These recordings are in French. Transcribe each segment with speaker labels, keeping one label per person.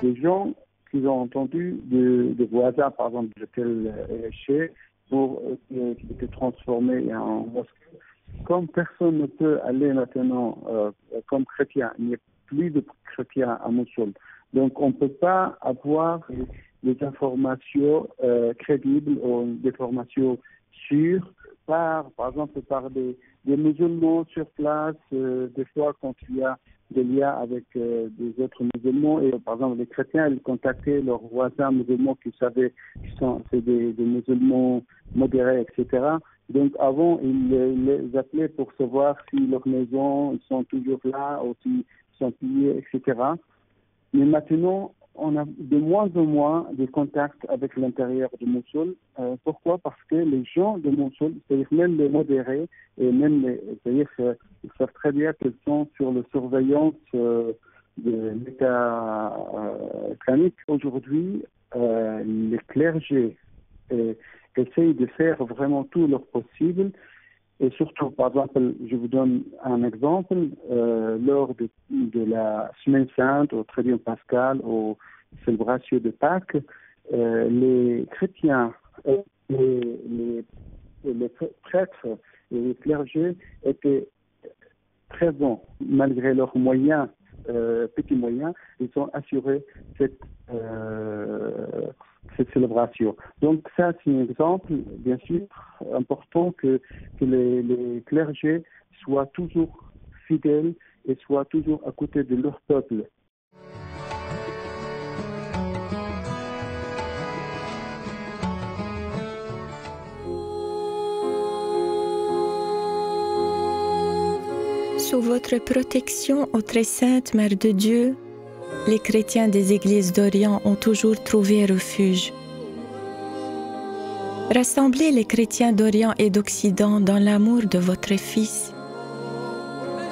Speaker 1: des gens qui ont entendu des voisins, par exemple, de tel chez pour qui était transformé en mosquée. Comme personne ne peut aller maintenant comme chrétien, il n'y a plus de chrétiens à Mossoul. Donc on ne peut pas avoir des informations crédibles ou des informations sûres par exemple par des musulmans sur place, des fois quand il y a des liens avec des autres musulmans et par exemple les chrétiens ils contactaient leurs voisins musulmans qui savaient qu'ils sont c'est des musulmans modérés, etc. Donc avant ils les appelaient pour savoir si leurs maisons sont toujours là ou s'ils sont pillées, etc. Mais maintenant on a de moins en moins de contacts avec l'intérieur de Mossoul. Pourquoi? Parce que les gens de Mossoul, c'est-à-dire même les modérés, et même c'est-à-dire qu'ils savent très bien qu'ils sont sur la surveillance de l'État islamique. Aujourd'hui, les clergés essayent de faire vraiment tout leur possible. Et surtout, par exemple, je vous donne un exemple, lors de la Semaine Sainte, au Triduum Pascal, aux célébrations de Pâques, les chrétiens, les prêtres et les clergés étaient présents, malgré leurs moyens, petits moyens, ils ont assuré cette célébration. Donc ça, c'est un exemple, bien sûr, important que les clergés soient toujours fidèles et soient toujours à côté de leur peuple.
Speaker 2: Sous votre protection, ô très sainte Mère de Dieu, les chrétiens des églises d'Orient ont toujours trouvé refuge. Rassemblez les chrétiens d'Orient et d'Occident dans l'amour de votre Fils,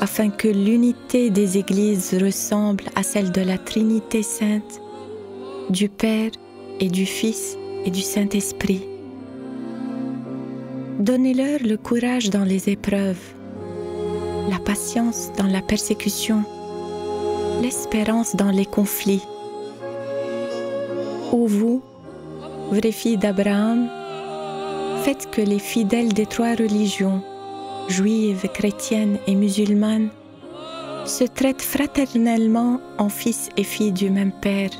Speaker 2: afin que l'unité des églises ressemble à celle de la Trinité sainte, du Père et du Fils et du Saint-Esprit. Donnez-leur le courage dans les épreuves, la patience dans la persécution, l'espérance dans les conflits. Ô vous, vraies filles d'Abraham, faites que les fidèles des trois religions, juives, chrétiennes et musulmanes, se traitent fraternellement en fils et filles du même Père,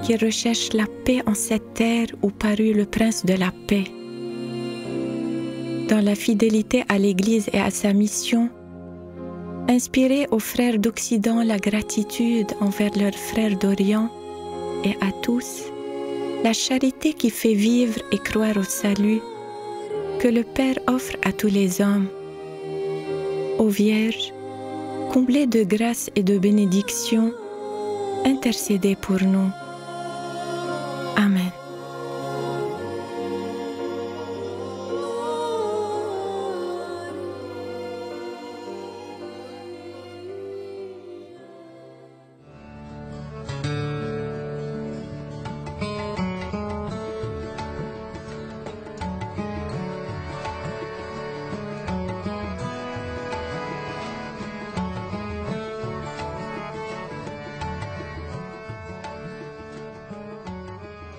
Speaker 2: qui recherchent la paix en cette terre où parut le Prince de la paix. Dans la fidélité à l'Église et à sa mission, inspirez aux frères d'Occident la gratitude envers leurs frères d'Orient et à tous la charité qui fait vivre et croire au salut que le Père offre à tous les hommes. Ô Vierge, comblée de grâce et de bénédiction, intercédez pour nous. Amen.